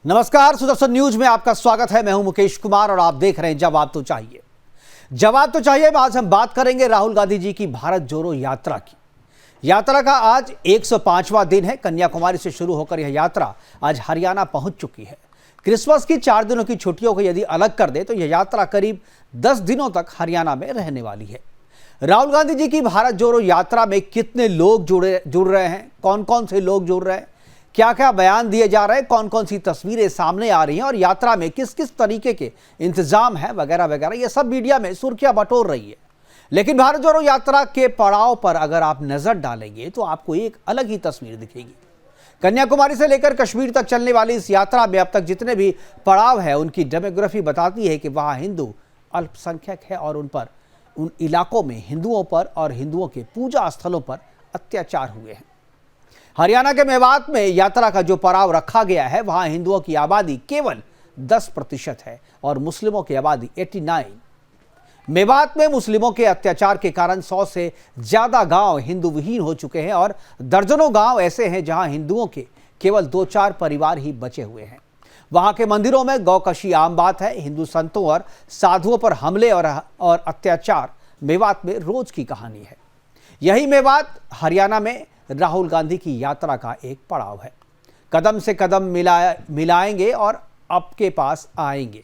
नमस्कार, सुदर्शन न्यूज में आपका स्वागत है। मैं हूं मुकेश कुमार और आप देख रहे हैं जवाब तो चाहिए। जवाब तो चाहिए में आज हम बात करेंगे राहुल गांधी जी की भारत जोड़ो यात्रा की। यात्रा का आज 105वां दिन है। कन्याकुमारी से शुरू होकर यह यात्रा आज हरियाणा पहुंच चुकी है। क्रिसमस की 4 दिनों की छुट्टियों को यदि अलग कर दे तो यह यात्रा करीब 10 दिनों तक हरियाणा में रहने वाली है। राहुल गांधी जी की भारत जोड़ो यात्रा में कितने लोग जुड़ रहे हैं, कौन कौन से लोग जुड़ रहे हैं, क्या क्या बयान दिए जा रहे हैं, कौन कौन सी तस्वीरें सामने आ रही हैं और यात्रा में किस किस तरीके के इंतजाम है वगैरह वगैरह, ये सब मीडिया में सुर्खियां बटोर रही है। लेकिन भारत जोड़ो यात्रा के पड़ाव पर अगर आप नजर डालेंगे तो आपको एक अलग ही तस्वीर दिखेगी। कन्याकुमारी से लेकर कश्मीर तक चलने वाली इस यात्रा में अब तक जितने भी पड़ाव है उनकी डेमोग्राफी बताती है कि वहां हिंदू अल्पसंख्यक है और उन इलाकों में हिंदुओं पर और हिंदुओं के पूजा स्थलों पर अत्याचार हुए हैं। हरियाणा के मेवात में यात्रा का जो पड़ाव रखा गया है वहां हिंदुओं की आबादी केवल 10% है और मुस्लिमों की आबादी 89। मेवात में मुस्लिमों के अत्याचार के कारण 100 से ज्यादा गांव हिंदू विहीन हो चुके हैं और दर्जनों गांव ऐसे हैं जहां हिंदुओं के केवल 2-4 परिवार ही बचे हुए हैं। वहां के मंदिरों में गौकशी आम बात है। हिंदू संतों और साधुओं पर हमले और अत्याचार मेवात में रोज की कहानी है। यही मेवात हरियाणा में राहुल गांधी की यात्रा का एक पड़ाव है। कदम से कदम मिलाएंगे और आपके पास आएंगे,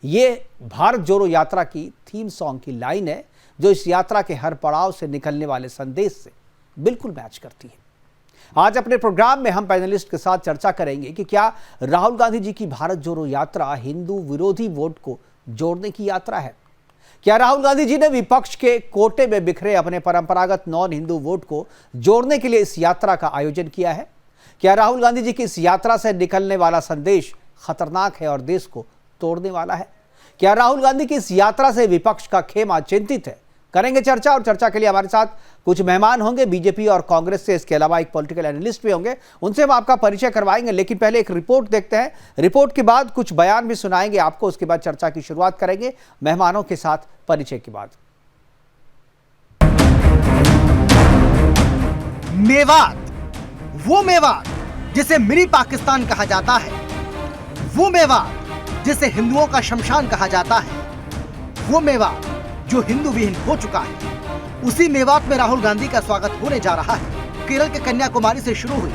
ये भारत जोड़ो यात्रा की थीम सॉन्ग की लाइन है जो इस यात्रा के हर पड़ाव से निकलने वाले संदेश से बिल्कुल मैच करती है। आज अपने प्रोग्राम में हम पैनलिस्ट के साथ चर्चा करेंगे कि क्या राहुल गांधी जी की भारत जोड़ो यात्रा हिंदू विरोधी वोट को जोड़ने की यात्रा है। क्या राहुल गांधी जी ने विपक्ष के कोटे में बिखरे अपने परंपरागत नॉन हिंदू वोट को जोड़ने के लिए इस यात्रा का आयोजन किया है। क्या राहुल गांधी जी की इस यात्रा से निकलने वाला संदेश खतरनाक है और देश को तोड़ने वाला है। क्या राहुल गांधी की इस यात्रा से विपक्ष का खेमा चिंतित है। करेंगे चर्चा और चर्चा के लिए हमारे साथ कुछ मेहमान होंगे बीजेपी और कांग्रेस से। इसके अलावा एक पॉलिटिकल एनालिस्ट भी होंगे, उनसे हम आपका परिचय करवाएंगे। लेकिन पहले एक रिपोर्ट देखते हैं। रिपोर्ट के बाद कुछ बयान भी सुनाएंगे आपको, उसके बाद चर्चा की शुरुआत करेंगे मेहमानों के साथ परिचय के बाद। मेवात, वो मेवात जिसे मिनी पाकिस्तान कहा जाता है, वो मेवात जिसे हिंदुओं का शमशान कहा जाता है, वो मेवात जो हिंदू विहीन हो चुका है, उसी मेवात में राहुल गांधी का स्वागत होने जा रहा है। केरल के कन्याकुमारी से शुरू हुई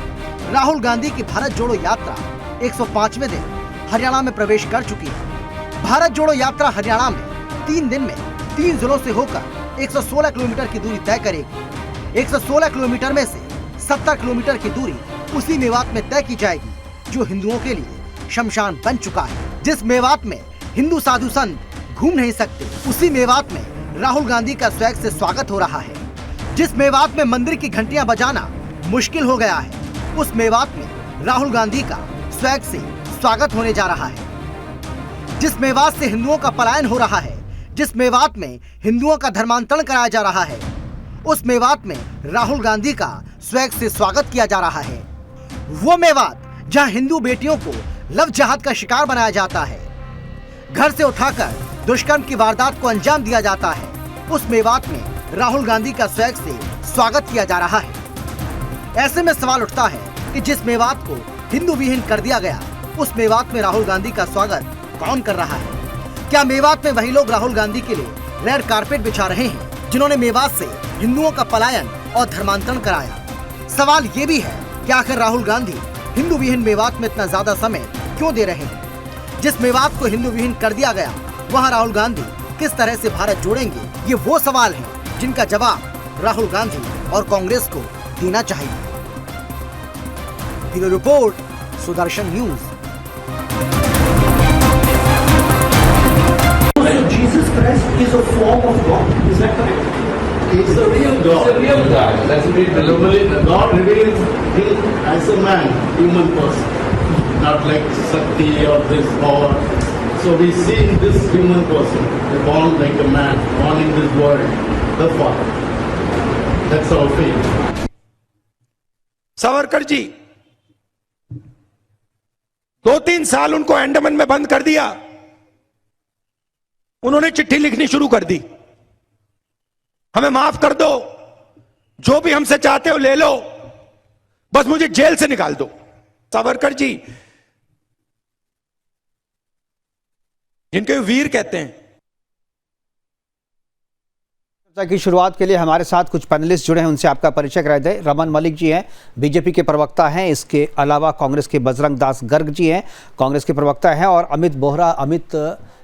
राहुल गांधी की भारत जोड़ो यात्रा 105वें दिन हरियाणा में प्रवेश कर चुकी है। भारत जोड़ो यात्रा हरियाणा में 3 दिन में 3 जिलों से होकर 116 किलोमीटर की दूरी तय करेगी। 116 किलोमीटर में से 70 किलोमीटर की दूरी उसी मेवात में तय की जाएगी जो हिंदुओं के लिए शमशान बन चुका है। जिस मेवात में हिंदू साधु संत घूम नहीं सकते, उसी मेवात में राहुल गांधी का स्वैग से स्वागत हो रहा है। जिस मेवात में मंदिर की घंटियां बजाना मुश्किल हो गया है, उस मेवात में राहुल गांधी का स्वैग से स्वागत होने जा रहा है। जिस मेवात से हिंदुओं का पलायन हो रहा है, जिस मेवात में हिंदुओं का धर्मांतरण कराया जा रहा है, उस मेवात में राहुल गांधी का स्वैग से स्वागत किया जा रहा है। वो मेवात जहां हिंदू बेटियों को लव जिहाद का शिकार बनाया जाता है, घर से उठाकर दुष्कर्म की वारदात को अंजाम दिया जाता है, उस मेवात में राहुल गांधी का स्वैग से स्वागत किया जा रहा है। ऐसे में सवाल उठता है कि जिस मेवात को हिंदू विहीन कर दिया गया, उस मेवात में राहुल गांधी का स्वागत कौन कर रहा है। क्या मेवात में वही लोग राहुल गांधी के लिए रेड कारपेट बिछा रहे हैं जिन्होंने मेवात से हिंदुओं का पलायन और धर्मांतरण कराया। सवाल ये भी है कि आखिर राहुल गांधी हिंदू विहीन मेवात में इतना ज्यादा समय क्यों दे रहे हैं। जिस मेवात को हिंदू विहीन कर दिया गया वहां राहुल गांधी किस तरह से भारत जोड़ेंगे, ये वो सवाल हैं जिनका जवाब राहुल गांधी और कांग्रेस को देना चाहिए। Bureau report, Sudarshan news. Jesus Christ is a form of God. Is that correct? He's a real God. He's a real God. That's a real God. God reveals him as a man, human person, not like Shakti or this power. So we see in this human person, born like a man, born in this world, the Father. That's our faith. Savarkar ji 2-3 साल उनको अंडमान में बंद कर दिया। उन्होंने चिट्ठी लिखनी शुरू कर दी, हमें माफ कर दो, जो भी हमसे चाहते हो ले लो, बस मुझे जेल से निकाल दो। सावरकर जी जिनके वीर कहते हैं। चर्चा की शुरुआत के लिए हमारे साथ कुछ पैनलिस्ट जुड़े हैं, उनसे आपका परिचय करा दें। रमन मलिक जी हैं, बीजेपी के प्रवक्ता हैं। इसके अलावा कांग्रेस के बजरंग दास गर्ग जी हैं, कांग्रेस के प्रवक्ता हैं। और अमित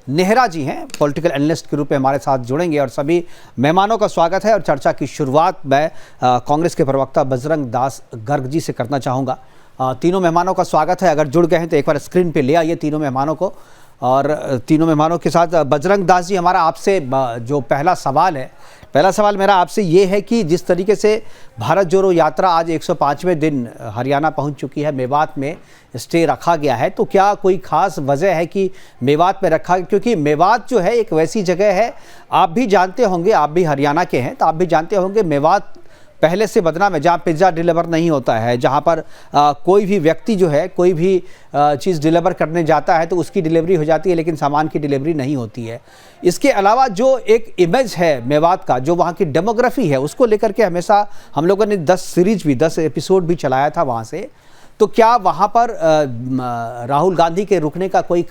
नेहरा जी हैं, पॉलिटिकल एनालिस्ट के रूप में हमारे साथ जुड़ेंगे। और सभी मेहमानों का स्वागत है। और चर्चा की शुरुआत मैं कांग्रेस के प्रवक्ता बजरंग दास गर्ग जी से करना चाहूँगा। तीनों मेहमानों का स्वागत है। अगर जुड़ गए हैं तो एक बार स्क्रीन पे ले आइए तीनों मेहमानों को। और तीनों मेहमानों के साथ बजरंग दास जी, हमारा आपसे जो पहला सवाल मेरा आपसे ये है कि जिस तरीके से भारत जोड़ो यात्रा आज 105वें दिन हरियाणा पहुंच चुकी है, मेवात में स्टे रखा गया है, तो क्या कोई ख़ास वजह है कि मेवात में रखा? क्योंकि मेवात जो है एक वैसी जगह है, आप भी जानते होंगे, आप भी हरियाणा के हैं तो आप भी जानते होंगे मेवात पहले से बदनाम है, जहाँ पिज़्ज़ा डिलीवर नहीं होता है, जहाँ पर कोई भी व्यक्ति जो है कोई भी चीज़ डिलीवर करने जाता है तो उसकी डिलीवरी हो जाती है लेकिन सामान की डिलीवरी नहीं होती है। इसके अलावा जो एक इमेज है मेवात का, जो वहाँ की डेमोग्राफी है, उसको लेकर के हमेशा हम लोगों ने 10 एपिसोड भी चलाया था वहाँ से। तो क्या वहाँ पर राहुल गांधी के रुकने का कोई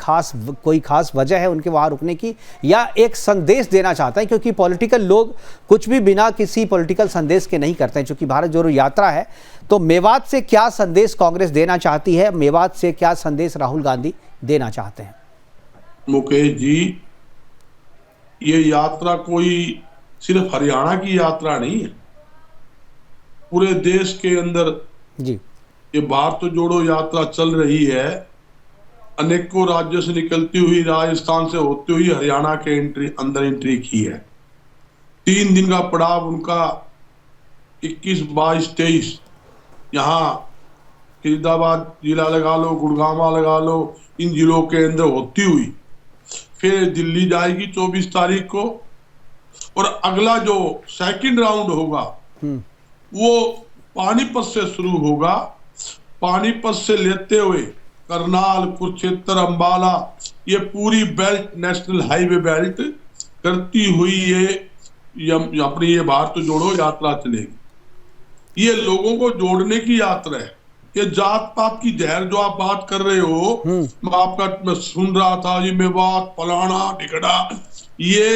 खास वजह है उनके वहाँ रुकने की, या एक संदेश देना चाहते हैं? क्योंकि पॉलिटिकल लोग कुछ भी बिना किसी पॉलिटिकल संदेश के नहीं करते हैं। चूँकि भारत जोड़ो यात्रा है तो मेवात से क्या संदेश कांग्रेस देना चाहती है, मेवात से क्या संदेश राहुल गांधी देना चाहते हैं? मुकेश जी, ये यात्रा कोई सिर्फ हरियाणा की यात्रा नहीं है, पूरे देश के अंदर जी ये भारत जोड़ो यात्रा चल रही है। अनेकों राज्यों से निकलती हुई, राजस्थान से होती हुई हरियाणा के अंदर एंट्री की है। 3 दिन का पड़ाव उनका 21, 22, 23 यहाँ फरीदाबाद जिला लगा लो, गुड़गांव लगा लो, इन जिलों के अंदर होती हुई फिर दिल्ली जाएगी 24 तारीख को। और अगला जो सेकंड राउंड होगा वो पानीपत से शुरू होगा। पानीपत से लेते हुए करनाल, कुरुक्षेत्र, अंबाला, ये पूरी बेल्ट नेशनल हाईवे बेल्ट करती हुई ये अपनी ये भारत जोड़ो यात्रा चलेगी। ये लोगों को जोड़ने की यात्रा है। ये जात पात की जहर जो आप बात कर रहे हो, मैं सुन रहा था, ये मेवात फलाना टिकड़ा, ये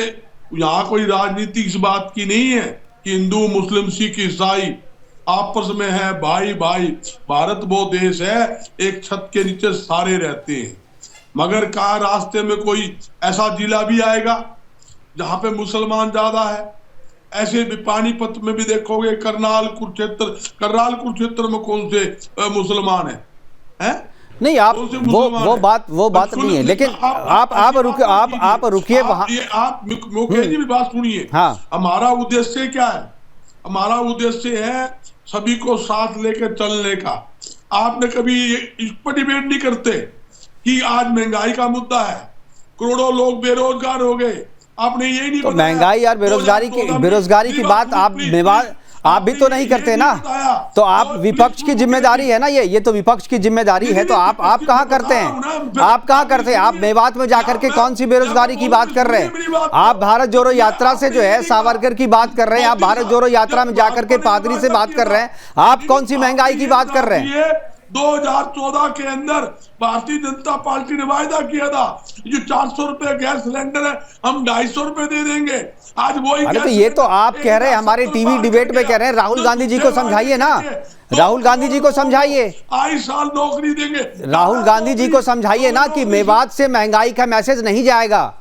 यहाँ कोई राजनीति इस बात की नहीं है कि हिंदू, मुस्लिम, सिख, ईसाई आपस में है भाई भाई। भारत वो देश है एक छत के नीचे सारे रहते हैं। मगर कहा रास्ते में कोई ऐसा जिला भी आएगा जहां पे मुसलमान ज्यादा है? ऐसे भी पानीपत में भी देखोगे, करनाल कुरुक्षेत्र में कौन से मुसलमान है? नहीं, आप वो बात नहीं है। लेकिन आप रुकिए वहां। आप मुकेश जी भी बात सुनिए। हाँ, हमारा उद्देश्य क्या है? हमारा उद्देश्य है सभी को साथ लेकर चलने का। आपने कभी इस पर डिबेट नहीं करते कि आज महंगाई का मुद्दा है, करोड़ों लोग बेरोजगार हो गए। आपने ये नहीं तो महंगाई और बेरोजगारी की बात आप भी तो नहीं करते ना। तो आप विपक्ष की जिम्मेदारी है ना, ये तो विपक्ष की जिम्मेदारी है। तो आप कहाँ करते हैं? आप मेवात में जाकर के कौन सी बेरोजगारी की बात कर रहे हैं? आप भारत जोड़ो यात्रा से जो है सावरकर की बात कर रहे हैं, आप भारत जोड़ो यात्रा में जाकर के पादरी से बात कर रहे हैं। आप कौन सी महंगाई की बात कर रहे हैं? 2014 के अंदर भारतीय जनता पार्टी ने वायदा किया था जो 400 रुपए गैस सिलेंडर है हम 250 रुपए दे देंगे। आज वही। अरे तो ये तो आप कह रहे हैं, हमारे टीवी डिबेट में कह रहे हैं। राहुल गांधी जी को समझाइए ना, राहुल गांधी जी को समझाइए। आई साल नौकरी देंगे। राहुल गांधी जी को समझाइए ना कि मेवात से महंगाई का मैसेज नहीं जाएगा।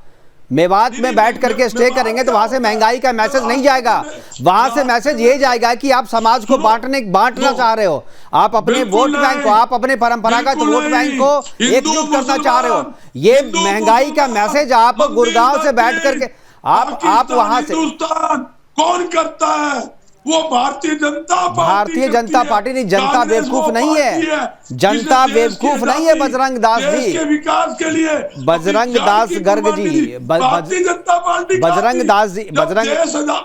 मेवात में बैठ करके स्टे करेंगे तो वहां से महंगाई का मैसेज नहीं जाएगा। वहां से मैसेज ये जाएगा कि आप समाज को बांटना चाह रहे हो, आप अपने वोट बैंक को, आप अपने परंपरागत वोट बैंक को एकजुट करना चाह रहे हो। ये महंगाई का मैसेज आप गुड़गांव से बैठ करके आप वहां से कौन करता है? वो भारतीय जनता पार्टी नहीं। जनता बेवकूफ नहीं है, जनता बेवकूफ नहीं है। बजरंग दास जी के विकास के लिए बजरंग दास गर्ग जी, भारतीय जनता पार्टी, बजरंग दास जी,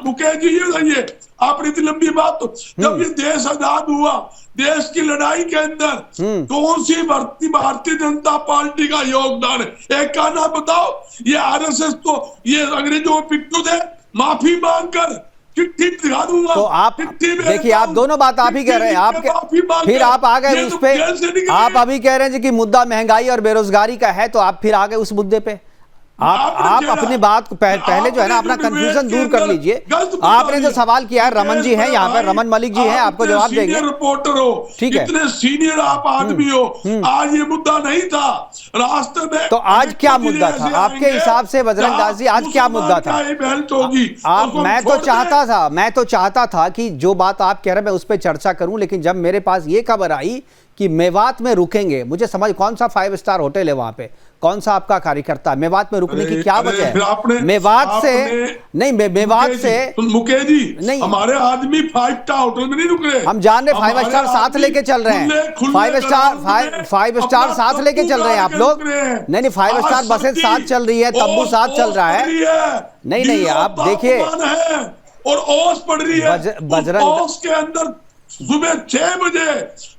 मुकेश जी ये आपने इतनी लंबी बात तो जब ये देश आजाद हुआ, देश की लड़ाई के अंदर कौन सी भारतीय जनता पार्टी का योगदान है? एक का नाम बताओ। ये आरएसएस तो ये अंग्रेजों पिट्टू थे, माफी मांगकर चिट्ठी दिखा दूंगा। तो आप देखिए, आप दोनों बात आप ही कह रहे हैं। फिर आप आ गए उस पे। आप अभी कह रहे हैं कि मुद्दा महंगाई और बेरोजगारी का है, तो आप फिर आ गए उस मुद्दे पे। आप अपनी बात को पहले जो है ना अपना कंफ्यूजन दूर कर लीजिए। आपने जो सवाल किया है, रमन जी हैं यहाँ पे, रमन मलिक जी हैं, आपको जवाब देंगे। रिपोर्टर हो, ठीक है, इतने सीनियर आप आदमी हो, आज ये मुद्दा नहीं था रास्ते में। तो आज क्या मुद्दा था आपके हिसाब से बजरंग दास जी? आज क्या मुद्दा था? मैं तो चाहता था कि जो बात आप कह रहे हैं मैं उस पर चर्चा करूं, लेकिन जब मेरे पास ये खबर आई कि मेवात में रुकेंगे, मुझे समझ, कौन सा 5 स्टार होटल है वहां पे, कौन सा आपका कार्यकर्ता, मेवात में रुकने की क्या वजह है? मेवात से नहीं, मेवात से मुकेश जी नहीं, हमारे आदमी 5 स्टार होटल में नहीं रुक रहे। हम जान रहे 5 स्टार साथ लेके चल रहे हैं, 5 स्टार साथ लेके चल रहे हैं आप लोग। नहीं, 5 स्टार बसें साथ चल रही है, तंबू साथ चल रहा है। नहीं, आप देखिए, और ओस पड़ रही है बजरंग के अंदर सुबह 6 बजे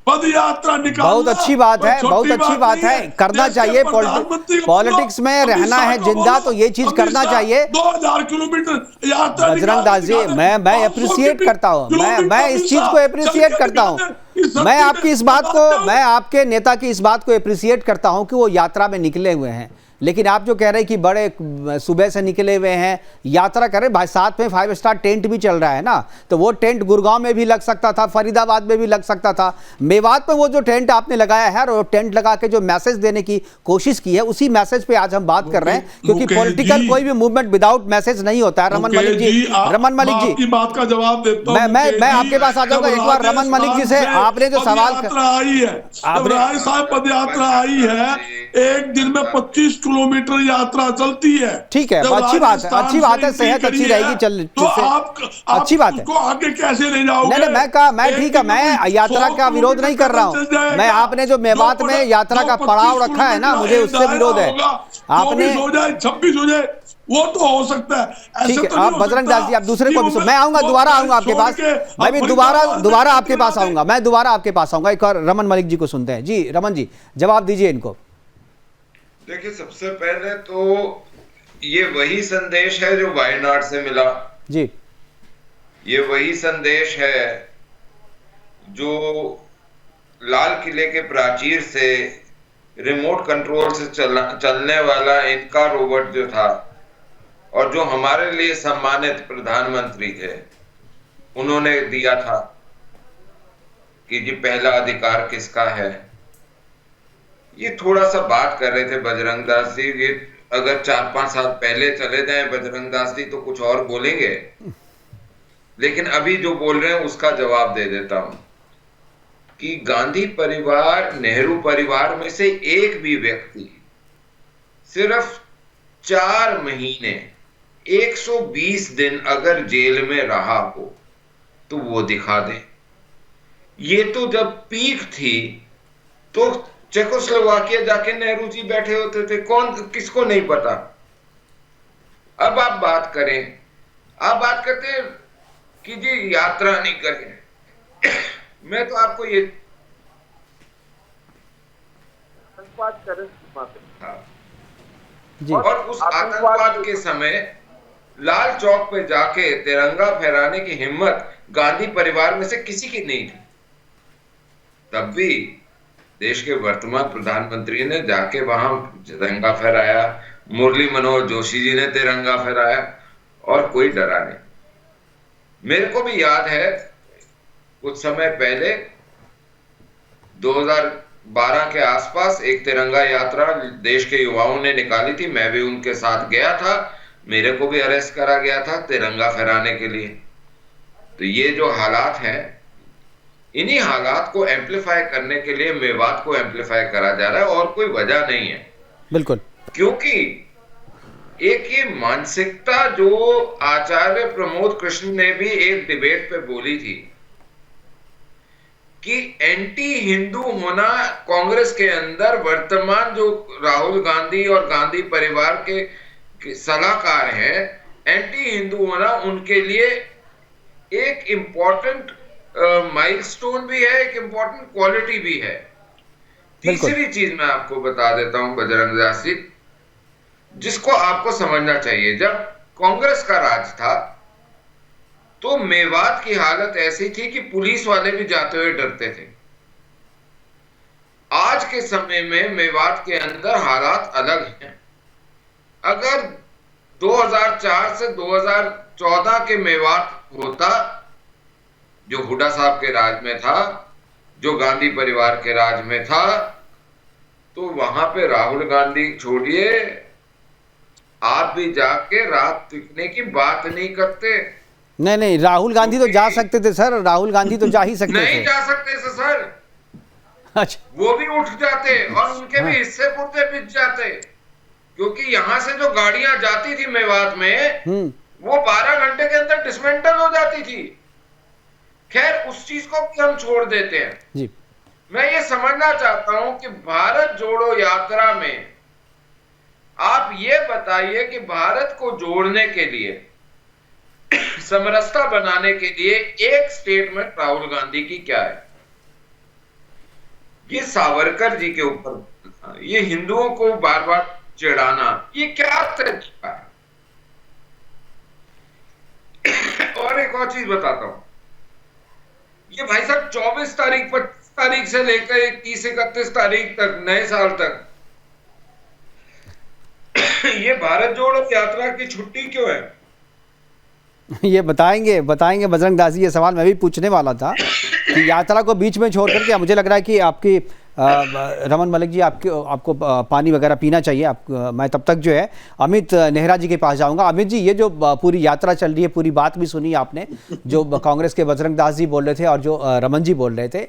पद यात्रा निकालना बहुत अच्छी बात है, बहुत अच्छी बात है, करना चाहिए। पॉलिटिक्स में रहना है जिंदा, तो ये चीज करना चाहिए। 2000 किलोमीटर यात्रा बजरंग दास जी, मैं अप्रिशिएट करता हूं, मैं इस चीज को अप्रिशिएट करता हूं। मैं आपकी इस बात को, मैं आपके नेता की इस बात को अप्रिशिएट करता हूं कि वो यात्रा में निकले हुए हैं। लेकिन आप जो कह रहे हैं कि बड़े सुबह से निकले हुए हैं, यात्रा कर रहे हैं, भाई साथ में 5 स्टार टेंट भी चल रहा है ना, तो वो टेंट गुड़गांव में भी लग सकता था, फरीदाबाद में भी लग सकता था। मेवात में वो जो टेंट आपने लगाया है, और टैंट लगा के जो मैसेज देने की कोशिश की है, उसी मैसेज पे आज हम बात कर रहे हैं, क्योंकि पॉलिटिकल कोई भी मूवमेंट विदाउट मैसेज नहीं होता है। रमन मलिक जी, रमन मलिक जी की बात का जवाब देता हूं। मैं आपके पास आ जाऊंगा एक बार। रमन मलिक जी से आपने जो सवाल आई है, राय साहब पद यात्रा आई है, एक दिन में 25 किलोमीटर यात्रा चलती है। ठीक है, अच्छी बात है, अच्छी बात है, सेहत अच्छी रहेगी, चल तो आप अच्छी बात है। आगे कैसे ले जाओगे? नहीं, मैं ठीक है, मैं यात्रा का विरोध नहीं कर रहा हूं। मैं आपने जो मेवात में यात्रा का पड़ाव रखा है ना, मुझे उससे विरोध है। आपने 26 हो जाए वो तो हो सकता है। ठीक है, आप बजरंग दास जी, आप दूसरे को भी मैं आऊंगा, दोबारा आऊंगा आपके पास, मैं भी दोबारा आपके पास आऊंगा, मैं दोबारा आपके पास आऊंगा। एक और रमन मलिक जी को सुनते हैं। जी रमन जी, जवाब दीजिए इनको। देखिए, सबसे पहले तो ये वही संदेश है जो वायनाड से मिला जी, ये वही संदेश है जो लाल किले के प्राचीर से रिमोट कंट्रोल से चलने वाला इनका रोबोट जो था, और जो हमारे लिए सम्मानित प्रधानमंत्री थे, उन्होंने दिया था कि जी पहला अधिकार किसका है। ये थोड़ा सा बात कर रहे थे बजरंग दास जी, ये अगर 4-5 साल पहले चले जाएं बजरंग दास जी तो कुछ और बोलेंगे, लेकिन अभी जो बोल रहे हैं उसका जवाब दे देता हूं कि गांधी परिवार, नेहरू परिवार में से एक भी व्यक्ति सिर्फ 4 महीने 120 दिन अगर जेल में रहा हो तो वो दिखा दे। ये तो जब पीक थी तो चेकोस्लोवाकिया जाके नेहरू जी बैठे होते थे, कौन किसको नहीं पता। अब आप बात करें, आप बात करते हैं कि जी यात्रा नहीं करें। मैं तो आपको ये बात करें जी। और उस आतंकवाद के समय लाल चौक पे जाके तिरंगा फहराने की हिम्मत गांधी परिवार में से किसी की नहीं थी। तब भी देश के वर्तमान प्रधानमंत्री ने जाके वहां तिरंगा फहराया, मुरली मनोहर जोशी जी ने तिरंगा फहराया, और कोई डरा नहीं। मेरे को भी याद है कुछ समय पहले 2012 के आसपास एक तिरंगा यात्रा देश के युवाओं ने निकाली थी, मैं भी उनके साथ गया था, मेरे को भी अरेस्ट करा गया था तिरंगा फहराने के लिए। तो ये जो हालात हैं, इन्हीं हालात को एम्पलीफाई करने के लिए मेवात को एम्पलीफाई करा जा रहा है, और कोई वजह नहीं है। बिल्कुल, क्योंकि एक ये मानसिकता जो आचार्य प्रमोद कृष्ण ने भी एक डिबेट पे बोली थी कि एंटी हिंदू होना कांग्रेस के अंदर वर्तमान जो राहुल गांधी और गांधी परिवार के सलाहकार हैं, एंटी हिंदू होना उनके लिए एक इंपॉर्टेंट माइलस्टोन भी है, एक इंपॉर्टेंट क्वालिटी भी है। तीसरी चीज मैं आपको बता देता हूं बजरंग दास जी, जिसको आपको समझना चाहिए। जब कांग्रेस का राज था तो मेवात की हालत ऐसी थी कि पुलिस वाले भी जाते हुए डरते थे। आज के समय में मेवात के अंदर हालात अलग हैं। अगर 2004 से 2014 के मेवात होता, जो हुड्डा साहब के राज में था, जो गांधी परिवार के राज में था, तो वहां पे राहुल गांधी छोड़िए, आप भी जाके रात टिकने की बात नहीं करते। नहीं, राहुल गांधी तो जा सकते थे सर, राहुल गांधी तो जा ही सकते थे। नहीं जा सकते थे सर, अच्छा, वो भी उठ जाते और उनके भी हिस्से पुर्जे बिक जाते, क्योंकि यहां से जो गाड़ियां जाती थी मेवात में, वो 12 घंटे के अंदर डिसमेंटल हो जाती थी। खैर, उस चीज को भी हम छोड़ देते हैं जी। मैं ये समझना चाहता हूं कि भारत जोड़ो यात्रा में आप ये बताइए कि भारत को जोड़ने के लिए, समरसता बनाने के लिए एक स्टेटमेंट राहुल गांधी की क्या है? ये सावरकर जी के ऊपर, ये हिंदुओं को बार बार चिढ़ाना, ये क्या तरीका है? और एक और चीज बताता हूं, ये भाई साहब 24 तारीख 25 तारीख से लेकर 31 तारीख तक, नए साल तक, ये भारत जोड़ो यात्रा की छुट्टी क्यों है? ये बताएंगे बजरंग दास जी, ये सवाल मैं भी पूछने वाला था कि यात्रा को बीच में छोड़ करके मुझे लग रहा है कि आपकी रमन मलिक जी आपको पानी वगैरह पीना चाहिए। मैं तब तक जो है अमित नेहरा जी के पास जाऊंगा। अमित जी, ये जो पूरी यात्रा चल रही है, पूरी बात भी सुनी आपने, जो कांग्रेस के बजरंग दास जी बोल रहे थे और जो रमन जी बोल रहे थे,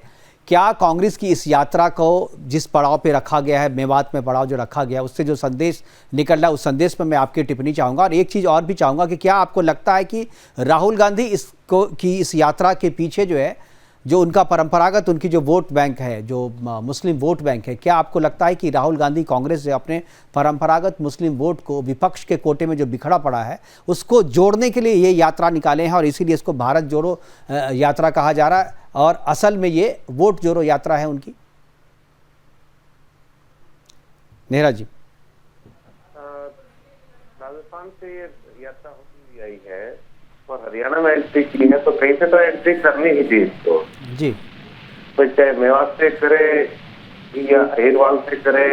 क्या कांग्रेस की इस यात्रा को जिस पड़ाव पे रखा गया है, मेवात में पड़ाव जो रखा गया है, उससे जो संदेश निकल रहा है, उस संदेश पर मैं आपकी टिप्पणी चाहूँगा। और एक चीज़ और भी चाहूँगा कि क्या आपको लगता है कि राहुल गांधी इस यात्रा के पीछे जो है, जो उनका परंपरागत उनकी जो वोट बैंक है, जो मुस्लिम वोट बैंक है, क्या आपको लगता है कि राहुल गांधी कांग्रेस से अपने परंपरागत मुस्लिम वोट को विपक्ष के कोटे में जो बिखरा पड़ा है उसको जोड़ने के लिए ये यात्रा निकाले हैं और इसीलिए इसको भारत जोड़ो यात्रा कहा जा रहा है, और असल में ये वोट जोड़ो यात्रा है उनकी? नेहरा जी, राजस्थान से ये यात्रा होती आई है और हरियाणा में एंट्री की है, तो कहीं से तो एंट्री करनी ही थी इसको जी। तो चाहे मेवात से करे या अहिरवाल से करे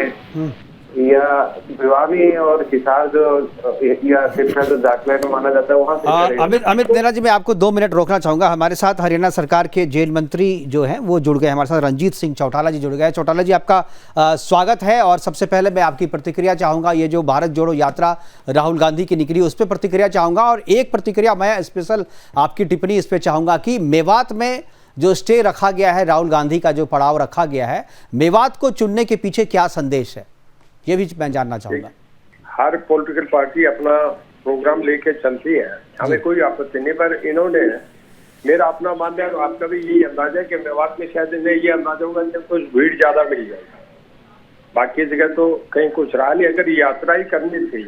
या भिवानी और हिसार जो या सिरसा जो दाखिले में माना जाता है वहां से करे। अमित नेहरा जी, मैं आपको 2 मिनट रोकना चाहूंगा। हमारे साथ हरियाणा सरकार के जेल मंत्री जो हैं वो जुड़ गए, हमारे साथ रणजीत सिंह चौटाला जी जुड़ गए। चौटाला जी, आपका स्वागत है। और सबसे पहले मैं आपकी प्रतिक्रिया चाहूंगा, ये जो भारत जोड़ो यात्रा राहुल गांधी की निकली उस पर प्रतिक्रिया चाहूंगा, और एक प्रतिक्रिया मैं स्पेशल आपकी टिप्पणी इस पर चाहूंगा कि मेवात में जो स्टे रखा गया है, राहुल गांधी का जो पड़ाव रखा गया है, मेवात को चुनने के पीछे क्या संदेश है, ये भी मैं जानना चाहूंगा। हर पॉलिटिकल पार्टी अपना प्रोग्राम लेके चलती है, हमें कोई आपत्ति नहीं, पर इन्होंने, मेरा अपना मानना है, आपका भी यही अंदाजा है कि मेवात में शायद इन्हें ये अंदाजा होगा कि कुछ भीड़ ज्यादा मिल जाएगा, बाकी जगह तो कहीं कुछ रहा नहीं। अगर यात्रा ही करनी थी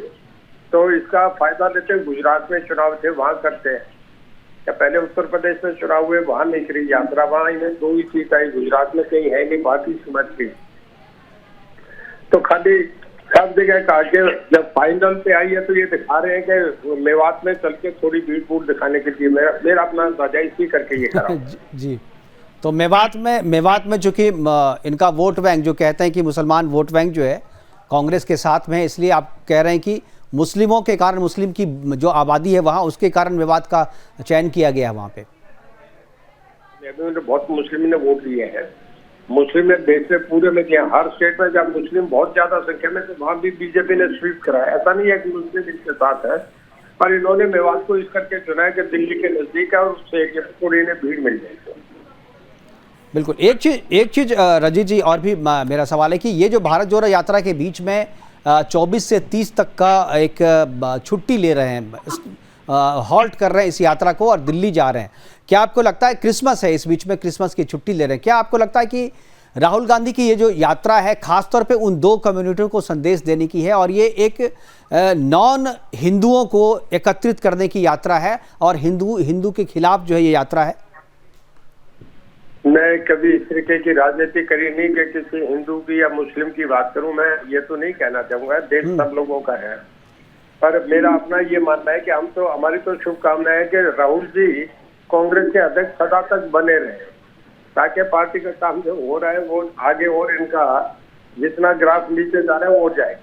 तो इसका फायदा लेते हैं, गुजरात में चुनाव थे वहां करते हैं, या पहले उत्तर प्रदेश में चुनाव हुए वहां नहीं करी यात्रा, वहां इन्हें 2 ही सीट आई, गुजरात में कहीं है नहीं, बाकी समझ गई। तो खाली सब जगह का आगे जब फाइनल पे आई है तो ये दिखा रहे हैं कि मेवात में चल के थोड़ी भीड़ भूड़ दिखाने के लिए मेरा अपना अंदाजा इसी करके ये करा। जी, तो मेवात में चूंकि इनका वोट बैंक जो कहते हैं कि मुसलमान वोट बैंक जो है कांग्रेस के साथ में है, इसलिए आप कह रहे हैं कि मुस्लिमों के कारण, मुस्लिम की जो आबादी है वहाँ, उसके कारण मेवात का चयन किया गया है वहाँ पे। बहुत मुस्लिम ने वोट दिए हैं, मुस्लिम ने देश में पूरे में दिया, हर स्टेट में जब मुस्लिम बहुत ज्यादा संख्या में, तो वहां भी बीजेपी ने स्वीप कराया। ऐसा नहीं है कि मुस्लिम इनके साथ है, पर इन्होंने मेवात को इस करके चुना है कि दिल्ली के नजदीक है और उससे थोड़ी इन्हें भीड़ मिल जाएगी। बिल्कुल। एक चीज रजीत जी, और भी मेरा सवाल है कि ये जो भारत जोड़ो यात्रा के बीच में 24 से 30 तक का एक छुट्टी ले रहे हैं, हॉल्ट कर रहे हैं इस यात्रा को और दिल्ली जा रहे हैं, क्या आपको लगता है, क्रिसमस है इस बीच में, क्रिसमस की छुट्टी ले रहे हैं, क्या आपको लगता है कि राहुल गांधी की ये जो यात्रा है खासतौर पे उन 2 कम्युनिटियों को संदेश देने की है और ये एक नॉन हिंदुओं को एकत्रित करने की यात्रा है और हिंदू के खिलाफ जो है ये यात्रा है? मैं कभी इस तरीके की राजनीति करी नहीं कि किसी हिंदू की या मुस्लिम की बात करूं, मैं ये तो नहीं कहना चाहूंगा, देश सब लोगों का है, पर मेरा अपना ये मानना है कि हम तो, हमारी तो शुभकामना है कि राहुल जी कांग्रेस के अध्यक्ष सदा तक बने रहे, ताकि पार्टी का काम जो हो रहा है वो आगे और इनका जितना ग्राफ नीचे जा रहा है वो हो जाए।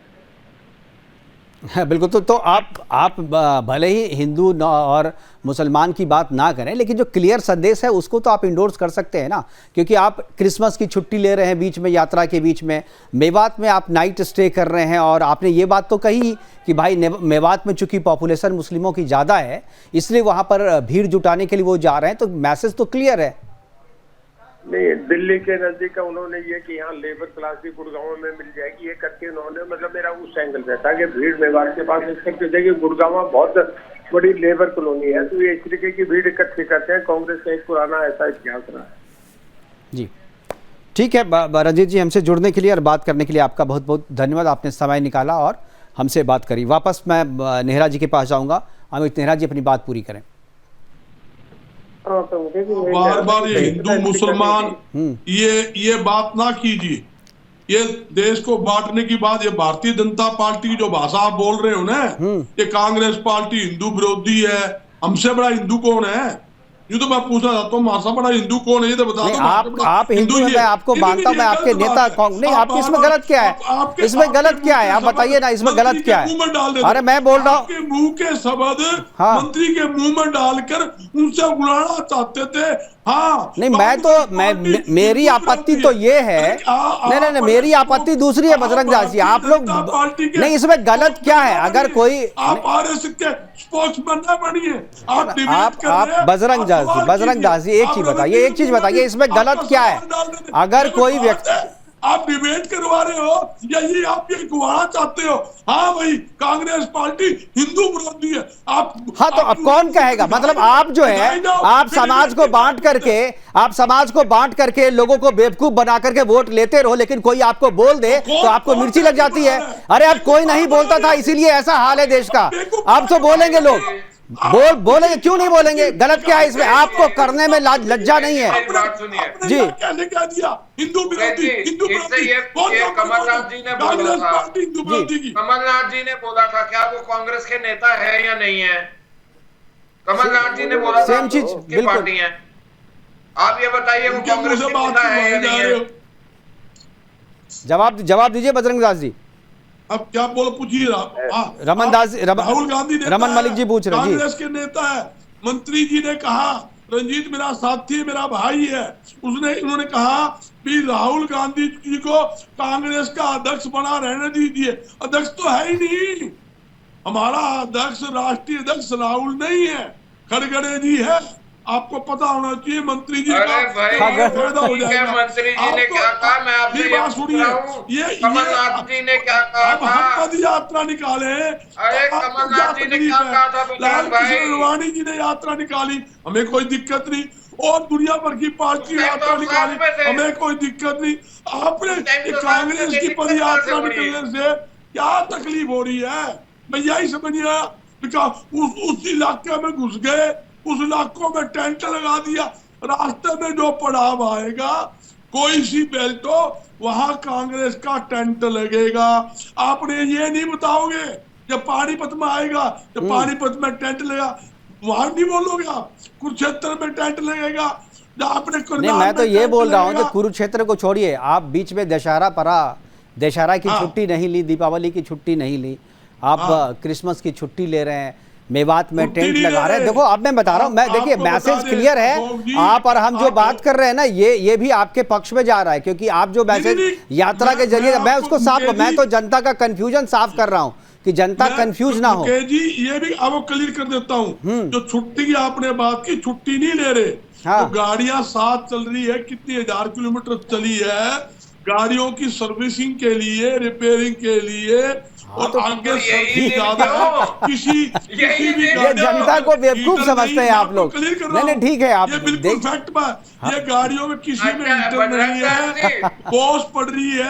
बिल्कुल। तो आप भले ही हिंदू और मुसलमान की बात ना करें, लेकिन जो क्लियर संदेश है उसको तो आप इंडोर्स कर सकते हैं ना, क्योंकि आप क्रिसमस की छुट्टी ले रहे हैं बीच में, यात्रा के बीच में मेवात में आप नाइट स्टे कर रहे हैं, और आपने ये बात तो कही कि भाई मेवात में चूंकि पॉपुलेशन मुस्लिमों की ज़्यादा है इसलिए वहाँ पर भीड़ जुटाने के लिए वो जा रहे हैं, तो मैसेज तो क्लियर है। नहीं, दिल्ली के नजदीक का उन्होंने ये कि यहाँ लेबर क्लास भी गुड़गांव में मिल जाएगी, ये करके उन्होंने मतलब मेरा उस एंगल से था कि भीड़ मेवात के पास इकट्ठी देखिए, गुड़गांव बहुत बड़ी लेबर कॉलोनी है, तो ये इस तरीके की भीड़ इकट्ठी करते हैं। कांग्रेस का एक पुराना ऐसा इतिहास रहा है। जी ठीक है रंजीत जी, हमसे जुड़ने के लिए और बात करने के लिए आपका बहुत बहुत धन्यवाद। आपने समय निकाला और हमसे बात करी। वापस मैं नेहरा जी के पास जाऊँगा। अमित नेहरा जी अपनी बात पूरी करें। बार बार ये हिंदू मुसलमान ये बात ना कीजिए। ये देश को बांटने की बात, ये भारतीय जनता पार्टी की जो भाषा आप बोल रहे हो ना, ये कांग्रेस पार्टी हिंदू विरोधी है। हमसे बड़ा हिंदू कौन है? ये तो मैं पूछना चाहता हूँ, हमसे बड़ा हिंदू कौन है ये तो बता दो। आप हिंदू हैं, मैं आपको मानता हूँ, मैं आपके नेता नहीं, आप इसमें गलत क्या है? इसमें गलत क्या है? आप बताइए ना, इसमें गलत क्या है? अरे मैं बोल रहा हूँ, मुंह के शब्द मंत्री के मुंह में डालकर उनसे उड़ाना चाहते थे। हाँ नहीं, मेरी आपत्ति तो ये है, नहीं, मेरी आपत्ति दूसरी है बजरंग दास जी। आप लोग नहीं, इसमें गलत क्या है? अगर कोई आप आरएसएस के स्पोक्समैन ना बनिए, आप बजरंग दास जी एक चीज बताइए, इसमें गलत क्या है? अगर कोई व्यक्ति आप डिबेट करवा रहे हो या ये आप ये गुवाना चाहते हो? हाँ भाई, कांग्रेस पार्टी हिंदू विरोधी है। आप हाँ, तो अब कौन कहेगा? मतलब आप जो है, आप समाज को बांट करके लोगों को बेवकूफ बना करके वोट लेते रहो, लेकिन कोई आपको बोल दे तो आपको मिर्ची लग जाती है। अरे अब कोई नहीं बोलता था, इसीलिए ऐसा हाल है देश का। अब तो बोलेंगे लोग, बोलेंगे, क्यों नहीं बोलेंगे? गलत क्या है इसमें? आपको करने में लज्जा नहीं है? जी हिंदू विरोधी कमलनाथ जी ने बोला था, क्या वो कांग्रेस के नेता है या नहीं है? कमलनाथ जी ने बोला सेम चीज, बिल्कुल। आप ये बताइए वो कांग्रेस के नेता है या नहीं है? जवाब दीजिए बजरंग दास जी। अब क्या बोलो, पूछिए। राहुल गांधी रमन मलिक जी पूछ रहे हैं, कांग्रेस के नेता है। मंत्री जी ने कहा, रंजीत मेरा साथी, मेरा भाई है, उन्होंने कहा कि राहुल गांधी जी को कांग्रेस का अध्यक्ष बना रहने दीजिए। अध्यक्ष तो है ही नहीं, हमारा अध्यक्ष, राष्ट्रीय अध्यक्ष राहुल नहीं है, खड़गड़े जी है। आपको पता होना चाहिए। मंत्री जी का फायदा हो जाएगा। मंत्री जी ने क्या कहा? मैं आपसे बात सुनिए, ये कमलनाथ जी ने क्या कहा था? हम पद यात्रा निकाले। अरे कमलनाथ जी ने क्या कहा था? लाल कृष्ण अडवाणी जी ने यात्रा निकाली, हमें कोई दिक्कत नहीं। और दुनिया भर की पार्टी यात्रा निकाली, हमें कोई दिक्कत नहीं। आपने कांग्रेस की पद यात्रा निकलने से क्या तकलीफ हो रही है? मैं यही समझिए, उस इलाके में घुस गए, उस इलाकों में टेंट लगा दिया, रास्ते में जो पड़ाव आएगा, कोई सी बेल्ट हो, वहां कांग्रेस का टेंट लगेगा। आपने ये नहीं बताओगे जब पानीपत में आएगा, जब पानीपत में टेंट लगा, वहां नहीं बोलोगे आप कुरुक्षेत्र में टेंट लगेगा। आपने नहीं, मैं तो ये बोल रहा हूँ कि कुरुक्षेत्र को छोड़िए, आप बीच में दशहरा की छुट्टी नहीं ली, दीपावली की छुट्टी नहीं ली, आप क्रिसमस की छुट्टी ले रहे हैं, मेवात में टेंट लगा रहे हैं। देखो अब मैं बता रहा हूं, मैं देखिए मैसेज क्लियर है। आप और हम जो बात कर रहे हैं ना, ये भी आपके पक्ष में जा रहा है, क्योंकि आप जो मैसेज यात्रा के जरिए, मैं उसको मैं तो जनता का कंफ्यूजन साफ कर रहा हूं कि जनता कंफ्यूज ना हो। जी ये भी आपको क्लियर कर देता हूं, जो छुट्टी की आपने बात की, छुट्टी नहीं ले रहे। तो गाड़ियां साथ चल रही है, कितनी 1000 किलोमीटर चली है, गाड़ियों की सर्विसिंग के लिए, रिपेयरिंग के लिए, और आगे ज्यादा किसी भी ये जनता को बेवकूफ समझते हैं आप लोग। नहीं ठीक है, आप ये बिल्कुल फैक्ट बात। ये गाड़ियों में किसी में इंटर नहीं है, कोस पड़ रही है,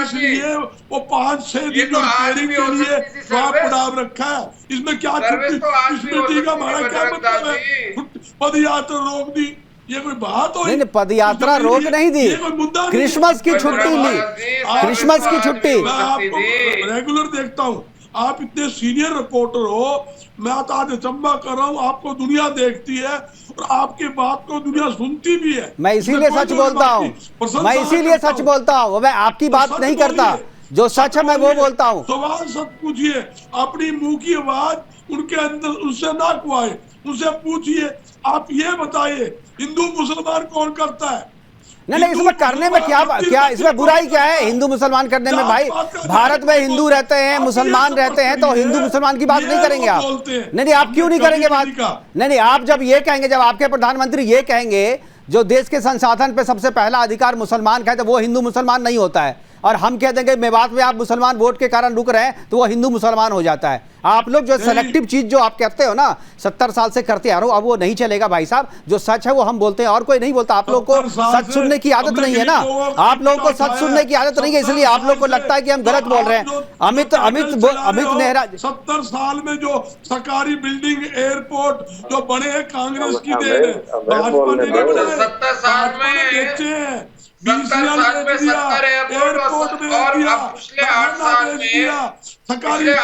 इसलिए वो 5-6 दिन रिपेयरिंग के लिए वहाँ पड़ाव रखा है। इसमें क्या छुट्टी का हमारा क्या मतलब है? पद यात्रा रोक दी, ये कोई बात हो? नहीं, पद यात्रा रोक नहीं दी, क्रिसमस की छुट्टी ली, क्रिसमस की छुट्टी। मैं आपको रेगुलर देखता हूँ, आप इतने सीनियर रिपोर्टर हो, मैं तो आज अचंबा कर रहा हूँ, आपको दुनिया देखती है और आपकी बात को दुनिया सुनती भी है। मैं इसीलिए सच बोलता हूँ, मैं आपकी बात नहीं करता, जो सच है मैं वो बोलता हूँ। सवाल सब पूछिए, अपनी मुंह की आवाज उनके अंदर उससे ना कुआए, उनसे पूछिए आप ये बताइए हिंदू मुसलमान कौन करता है? नहीं इसमें करने में क्या इसमें बुराई क्या है? हिंदू मुसलमान करने में भाई, भारत में हिंदू रहते हैं, मुसलमान रहते हैं, तो हिंदू मुसलमान की बात नहीं करेंगे आप? नहीं आप क्यों नहीं करेंगे बात? नहीं आप जब ये कहेंगे, जब आपके प्रधानमंत्री ये कहेंगे जो देश के संसाधन पे सबसे पहला अधिकार मुसलमान का है, तो वो हिंदू मुसलमान नहीं होता है। और हम कह देंगे मेवात में आप मुसलमान वोट के कारण रुक रहे हैं, तो वो हिंदू मुसलमान हो जाता है। आप लोग जो सेलेक्टिव चीज जो आप कहते हो ना 70 साल से करते आ रहे हो, अब वो नहीं चलेगा भाई साहब। जो सच है वो हम बोलते हैं और कोई नहीं बोलता। आप लोग को सच सुनने की आदत नहीं है ना, आप लोगों को सच सुनने की आदत नहीं है, इसलिए आप लोग को लगता है कि हम गलत बोल रहे हैं। अमित नेहरा 70 साल में जो सरकारी बिल्डिंग, एयरपोर्ट जो बने हैं कांग्रेस की देन है, भाजपा ने 70 साल में 70 साल में 70 एयरपोर्ट और अब पिछले 8 साल में सरकारी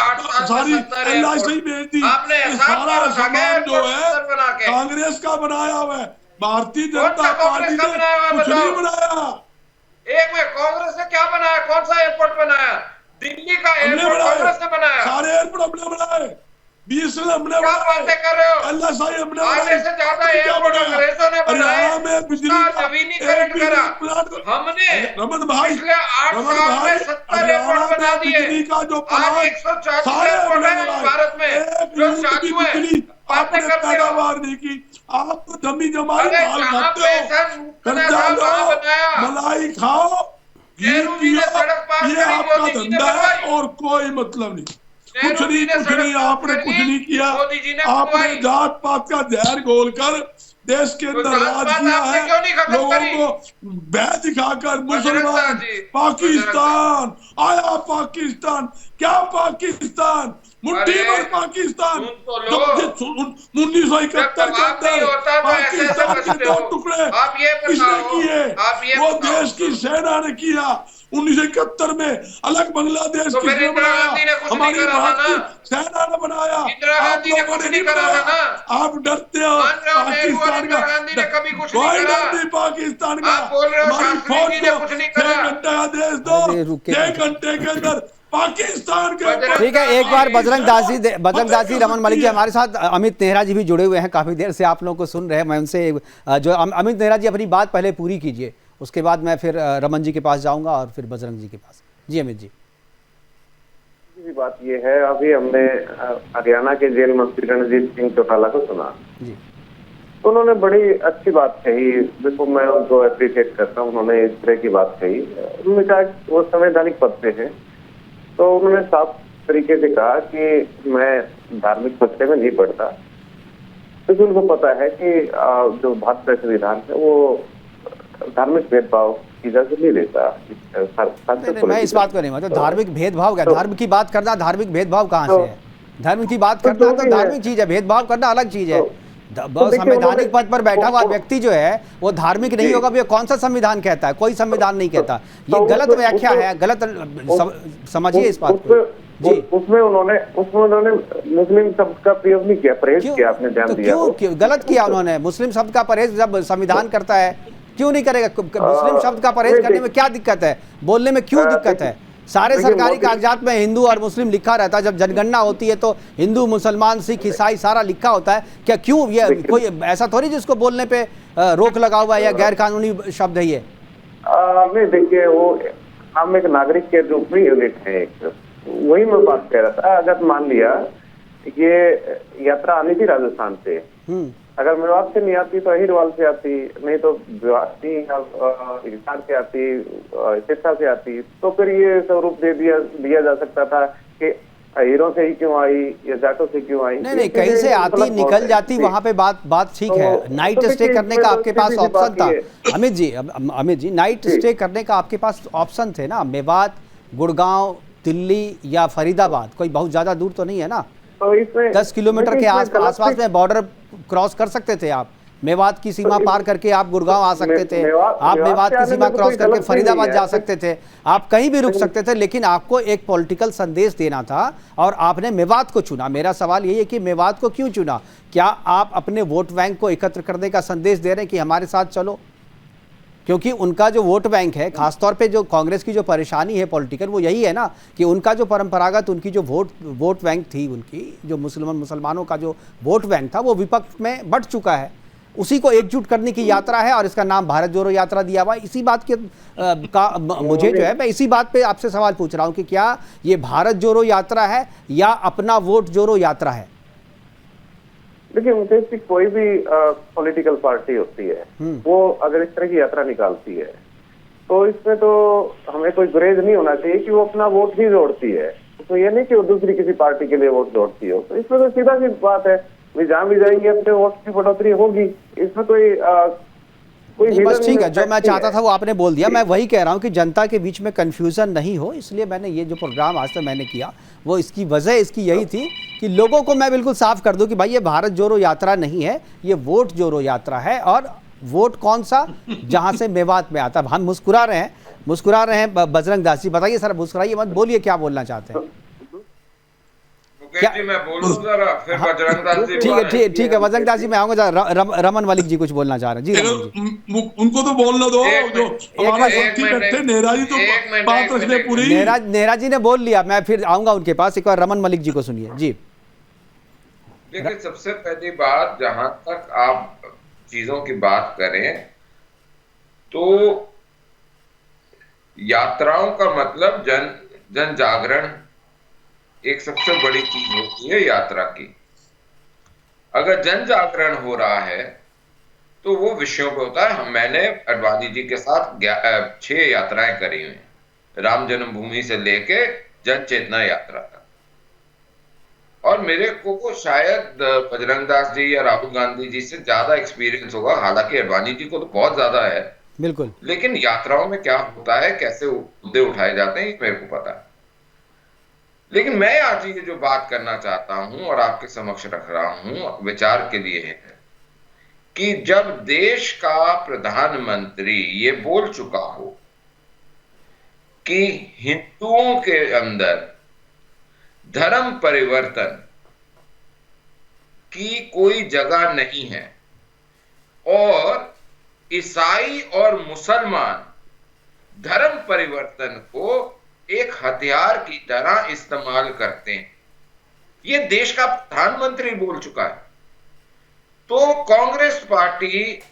सारी एलआईसी भेज दी। सारा सामान जो है कांग्रेस का बनाया हुआ है, भारतीय जनता पार्टी ने कुछ नहीं बनाया। एक में कांग्रेस ने क्या बनाया? कौन सा एयरपोर्ट बनाया? दिल्ली का एयरपोर्ट कांग्रेस ने बनाया। सारे एयरपोर्ट हमने बनाए, 20 हमने बातें कर रहे हो? एलआईसी हमने आधे से ज्यादा एयरपोर्ट अंग्रेजों ने बनाए, में बिजली नवीनीकरण करा हमने। रमन भाई, पिछले 8 साल में 70 एयरपोर्ट बना दिए। आज 140 एयरपोर्ट है भारत में जो चालू है। बातें करते हो? पैदावार नहीं की, आप तो जमी जमाई माल खाते हो, कर्जा लो, मलाई खाओ, घी पियो, ये आपका धंधा है और कोई मतलब नहीं। कुछ नहीं आपने कुछ नहीं किया। आपने जात पात का जहर घोलकर देश के अंदर राज किया है, लोगों को भय दिखाकर। मुसलमान पाकिस्तान आया, पाकिस्तान क्या पाकिस्तान, मुट्ठी भर पाकिस्तान। 1971 के अंदर पाकिस्तान के 2 टुकड़े किसने किए? वो देश की सेना ने किया। 1971 में अलग बांग्लादेश किसने बनाया? हमारी भारत की सेना ने बनाया। आप लोगों ने नहीं बनाया। आप डरते हो पाकिस्तान का, कोई डर नहीं पाकिस्तान का। हमारी फौज को 6 घंटे का देश दो, 6 घंटे के अंदर पाकिस्तान के। ठीक है, एक बार बजरंग दासी रमन मलिक जी हमारे साथ, अमित नेहरा जी भी जुड़े हुए हैं, काफी देर से आप लोगों को सुन रहे हैं। मैं उनसे जो अमित नेहरा जी अपनी बात पहले पूरी कीजिए, उसके बाद मैं फिर रमन जी के पास जाऊंगा और फिर बजरंग जी के पास। जी अमित जी। बात ये है, अभी हमने हरियाणा के जेल मंत्री रणजीत सिंह चौटाला को सुना जी, उन्होंने बड़ी अच्छी बात कही। देखो मैं उनको अप्रिशिएट करता हूँ, उन्होंने इस तरह की बात कही। उन्होंने कहा वो संवैधानिक पद पे है, तो उन्होंने साफ तरीके से कहा कि मैं धार्मिक पक्ष में नहीं पढ़ता, क्योंकि उनको पता है कि जो भारत का संविधान है वो धार्मिक भेदभाव की इजाजत नहीं देता। मैं इस बात को नहीं मानता। धार्मिक भेदभाव क्या? धर्म की बात करना धार्मिक भेदभाव कहाँ से है? धर्म की बात करना तो धार्मिक चीज है, भेदभाव करना अलग चीज है। संवैधानिक पद पर बैठा हुआ व्यक्ति जो है वो धार्मिक नहीं होगा? ये कौन सा संविधान कहता है? कोई संविधान नहीं कहता। ये गलत व्याख्या है, गलत समझिए इस बात को जी। उसमें उन्होंने मुस्लिम शब्द का प्रयोग नहीं किया, परहेज किया। आपने ध्यान दिया? क्यों गलत किया उन्होंने? मुस्लिम शब्द का परहेज जब संविधान करता है क्यों नहीं करेगा? मुस्लिम शब्द का परहेज करने में क्या दिक्कत है? बोलने में क्यों दिक्कत है? सारे सरकारी कागजात में हिंदू और मुस्लिम लिखा रहता है। जब जनगणना होती है तो हिंदू, मुसलमान, सिख, ईसाई सारा लिखा होता है। क्या क्यों ये कोई ऐसा थोड़ी जिसको बोलने पे रोक लगा हुआ है या गैर कानूनी शब्द है ये? नहीं देखिए, वो हम एक नागरिक के रूप में यूनिट है एक, वही मैं बात कह रहा था। अगर मान लिया ये यात्रा आनी थी राजस्थान से, अगर मेवात से नहीं आती तो अहिरवाल से आती, नहीं तो हिसार से आती, सिरसा से आती, तो फिर ये स्वरूप दे दिया जा सकता था कि अहिरों से ही क्यों आई या जाटों से क्यों आई। नहीं कहीं से आती निकल जाती, वहां पे बात ठीक है। नाइट स्टे करने का आपके पास ऑप्शन था अमित जी, नाइट स्टे करने का आपके पास ऑप्शन थे ना। मेवात, गुड़गांव, दिल्ली या फरीदाबाद, कोई बहुत ज्यादा दूर तो नहीं है ना। 10 किलोमीटर के आसपास में बॉर्डर क्रॉस कर सकते थे आप। मेवात की सीमा पार करके आप गुड़गांव आ सकते थे, आप मेवात की सीमा क्रॉस करके फरीदाबाद जा सकते थे, आप कहीं भी रुक सकते थे। लेकिन आपको एक पॉलिटिकल संदेश देना था और आपने मेवात को चुना। मेरा सवाल यही है कि मेवात को क्यों चुना? क्या आप अपने वोट बैंक को एकत्र करने का संदेश दे रहे हैं कि हमारे साथ चलो? क्योंकि उनका जो वोट बैंक है, खासतौर पे जो कांग्रेस की जो परेशानी है पॉलिटिकल, वो यही है ना कि उनका जो परंपरागत उनकी जो वोट बैंक थी, उनकी जो मुसलमानों का जो वोट बैंक था, वो विपक्ष में बढ़ चुका है। उसी को एकजुट करने की यात्रा है और इसका नाम भारत जोड़ो यात्रा दिया हुआ है। इसी बात के मुझे जो है, मैं इसी बात पे आपसे सवाल पूछ रहा हूँ कि क्या ये भारत जोड़ो यात्रा है या अपना वोट जोड़ो यात्रा है? देखिए मुकेश जी, कोई भी पॉलिटिकल पार्टी होती है, वो अगर इस तरह की यात्रा निकालती है तो इसमें तो हमें कोई गुरेज नहीं होना चाहिए कि वो अपना वोट ही जोड़ती है। तो ये नहीं कि वो दूसरी किसी पार्टी के लिए वोट जोड़ती हो। तो इसमें तो सीधा सी बात है, वे जहां भी जाएंगे अपने वोट की बढ़ोतरी होगी। इसमें कोई बस ठीक है, जो मैं चाहता था वो आपने बोल दिया। मैं वही कह रहा हूँ कि जनता के बीच में कंफ्यूजन नहीं हो, इसलिए मैंने ये जो प्रोग्राम आज तक मैंने किया, वो इसकी वजह इसकी यही थी कि लोगों को मैं बिल्कुल साफ कर दूं कि भाई ये भारत जोड़ो यात्रा नहीं है, ये वोट जोड़ो यात्रा है। और वोट कौन सा? जहां से मेवात में आता है। हम मुस्कुरा रहे हैं बजरंग दास जी, बताइए सर, मुस्कुराइए मत, बोलिए क्या बोलना चाहते हैं। क्या मैं बोलूं जरा, फिर बजरंग दास जी? ठीक है बजरंग दास जी, मैं आऊंगा। रमन मलिक जी कुछ बोलना चाह रहे हैं जी। उनको तो बोलने दो, जो हमारा साथी बैठे नेहरा जी, तो बात रखने पूरी। नेहरा जी ने बोल लिया, मैं फिर आऊंगा उनके पास। एक बार रमन मलिक जी को सुनिए जी। देखिए, सबसे पहली बात, जहां तक आप चीजों की बात करें तो यात्राओं का मतलब जन जागरण एक सबसे बड़ी चीज होती है यात्रा की। अगर जन जागरण हो रहा है तो वो विषयों पे होता है। मैंने अडवाणी जी के साथ 6 यात्राएं करी हुई, राम जन्मभूमि से लेके जन चेतना यात्रा तक। और मेरे को शायद बजरंग दास जी या राहुल गांधी जी से ज्यादा एक्सपीरियंस होगा, हालांकि अडवाणी जी को तो बहुत ज्यादा है बिल्कुल, लेकिन यात्राओं में क्या होता है, कैसे मुद्दे उठाए जाते हैं, ये मेरे को पता है। लेकिन मैं आज ये जो बात करना चाहता हूं और आपके समक्ष रख रहा हूं विचार के लिए है कि जब देश का प्रधानमंत्री ये बोल चुका हो कि हिंदुओं के अंदर धर्म परिवर्तन की कोई जगह नहीं है और ईसाई और मुसलमान धर्म परिवर्तन को एक हथियार की तरह इस्तेमाल करते हैं, ये देश का प्रधानमंत्री बोल चुका है। तो कांग्रेस पार्टी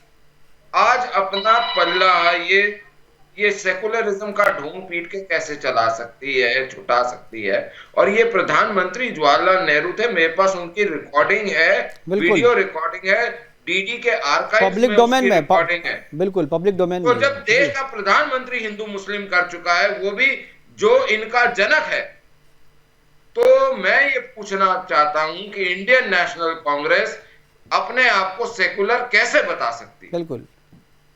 आज अपना पल्ला ये सेकुलरिज्म का ढोंग पीट के कैसे चला सकती है, छुटा सकती है। और ये प्रधानमंत्री जवाहरलाल नेहरू थे, मेरे पास उनकी रिकॉर्डिंग है, वीडियो रिकॉर्डिंग है, डीडी के आर्काइव्स पब्लिक डोमेन में रिकॉर्डिंग है, बिल्कुल पब्लिक डोमेन में। तो जब देश का प्रधानमंत्री हिंदू मुस्लिम कर चुका है, वो भी जो इनका जनक है, तो मैं ये पूछना चाहता हूं कि इंडियन नेशनल कांग्रेस अपने आप को सेकुलर कैसे बता सकती है? बिल्कुल,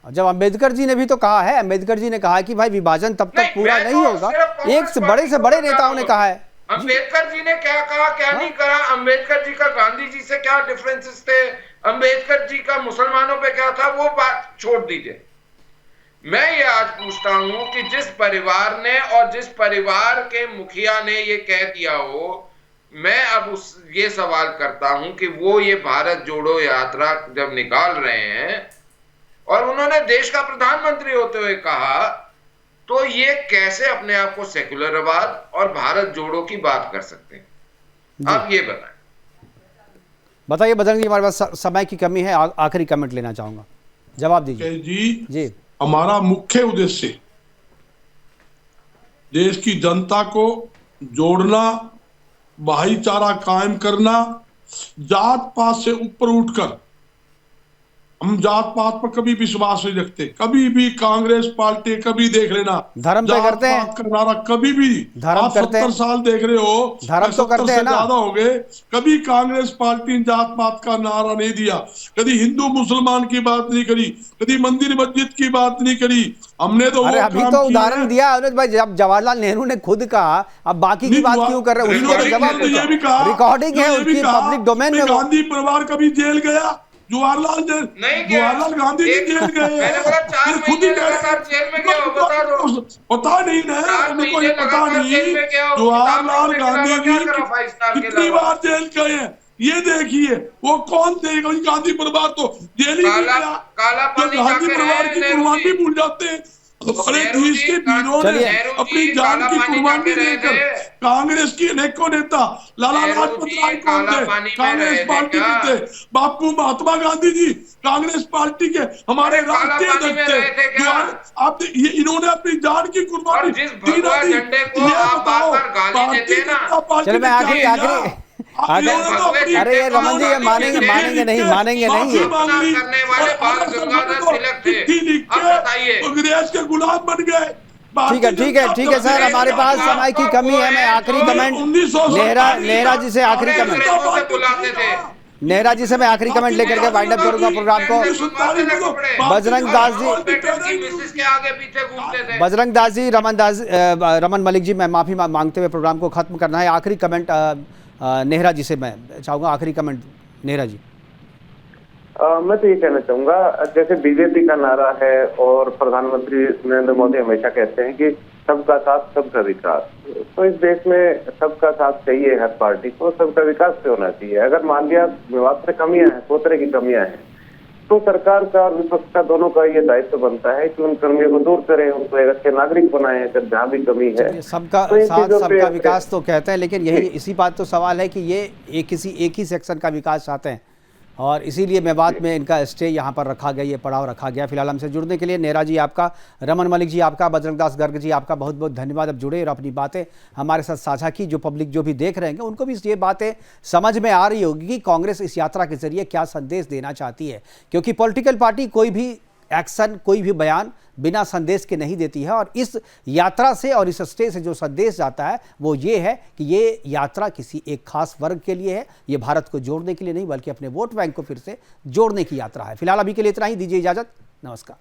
जब अंबेडकर जी ने भी तो कहा है, अंबेडकर जी ने कहा कि भाई विभाजन तब तक पूरा नहीं होगा। एक से बड़े नेताओं ने कहा है। अंबेडकर जी ने क्या कहा, क्या नहीं कहा, अंबेडकर जी का गांधी जी से क्या डिफरेंसेस थे, अंबेडकर जी का मुसलमानों पे क्या था, वो बात छोड़ दीजिए। मैं ये आज पूछता हूं कि जिस परिवार ने और जिस परिवार के मुखिया ने ये कह दिया हो, मैं अब ये सवाल करता हूं कि वो ये भारत जोड़ो यात्रा जब निकाल रहे हैं और उन्होंने देश का प्रधानमंत्री होते हुए कहा, तो ये कैसे अपने आप को सेकुलरवाद और भारत जोड़ो की बात कर सकते हैं? आप ये बताइए बजरंग जी, हमारे पास समय की कमी है, आखिरी कमेंट लेना चाहूंगा, जवाब दीजिए। जी, हमारा मुख्य उद्देश्य देश की जनता को जोड़ना, भाईचारा कायम करना, जात पात से ऊपर उठकर। हम जात पात पर कभी विश्वास नहीं रखते, कभी भी कांग्रेस पार्टी, कभी देख लेना धर्म पे करते हैं नारा, कभी भी आप 70 साल देख रहे हो, धर्म तो करते हैं ना, ज्यादा हो गए, कभी कांग्रेस पार्टी जात पात का नारा नहीं दिया, कभी हिंदू मुसलमान की बात नहीं करी, कभी मंदिर मस्जिद की बात नहीं करी। हमने तो अभी तो उदाहरण दिया अनुज भाई, जब जवाहरलाल नेहरू ने खुद कहा, अब बाकी की बात क्यों कर रहे हैं? ये भी कहा, रिकॉर्डिंग है उनकी पब्लिक डोमेन में। गांधी परिवार कभी जेल गया? जवाहरलाल गांधी जी जेल गए, खुद ही पता नहीं ना, उनको ये पता नहीं जवाहरलाल गांधी जी कितनी बार जेल गए हैं। ये देखिए वो कौन थे गांधी परिवार तो जेल ही काला गया। पानी गांधी परिवार की कुर्बानी भूल जाते हैं। हमारे देश के वीरों ने अपनी जान की कुर्बानी देकर कांग्रेस की अनेकों नेता, लाला लाजपत राय कौन थे, कांग्रेस पार्टी के थे, बापू महात्मा गांधी जी कांग्रेस पार्टी के हमारे राष्ट्रीय अध्यक्ष थे। आप इन्होंने अपनी जान की कुर्बानी दी नहीं। ये बताओ भारतीय जनता पार्टी चलो मैं आखिरी अरे ये रमन जी ये मानेंगे नहीं ये करने वाले बाल गंगाधर तिलक थे। अब बताइए अंग्रेज के गुलाम बन गए। ठीक है सर, हमारे पास समय की कमी है। मैं आखिरी कमेंट नेहरा जी से आखिरी कमेंट बुलाते थे। नेहरा जी से मैं आखिरी कमेंट लेकर के वाइंड अप करूंगा प्रोग्राम को। बजरंग दास जी, रमन मलिक जी, मैं माफी मांगते हुए प्रोग्राम को खत्म करना है। आखिरी कमेंट नेहरा जी से मैं चाहूंगा, आखिरी कमेंट नेहरा जी। मैं तो ये कहना चाहूंगा, जैसे बीजेपी का नारा है और प्रधानमंत्री नरेंद्र मोदी हमेशा कहते हैं कि सबका साथ सबका विकास, तो इस देश में सबका साथ चाहिए हर पार्टी को, सबका विकास से होना चाहिए। अगर मान लिया विवाद से कमियां हैं, सोच की कमियां हैं, तो सरकार का और विपक्ष का दोनों का ये दायित्व बनता है कि उन कमियों को दूर करें, उनको एक अच्छे नागरिक बनाएं अगर जहाँ भी कमी है। सबका साथ सबका विकास तो कहते हैं, लेकिन यही इसी बात तो सवाल है कि ये किसी एक ही सेक्शन का विकास चाहते हैं और इसीलिए मेवात में इनका स्टे यहाँ पर रखा गया, ये पड़ाव रखा गया। फिलहाल हमसे जुड़ने के लिए नेहरा जी आपका, रमन मलिक जी आपका, बजरंग दास गर्ग जी आपका बहुत बहुत धन्यवाद। अब जुड़े और अपनी बातें हमारे साथ साझा की। जो पब्लिक जो भी देख रहे हैं उनको भी ये बातें समझ में आ रही होगी कि कांग्रेस इस यात्रा के जरिए क्या संदेश देना चाहती है, क्योंकि पॉलिटिकल पार्टी कोई भी एक्शन, कोई भी बयान बिना संदेश के नहीं देती है। और इस यात्रा से और इस स्टे से जो संदेश जाता है वो ये है कि ये यात्रा किसी एक खास वर्ग के लिए है, ये भारत को जोड़ने के लिए नहीं बल्कि अपने वोट बैंक को फिर से जोड़ने की यात्रा है। फिलहाल अभी के लिए इतना ही, दीजिए इजाजत, नमस्कार।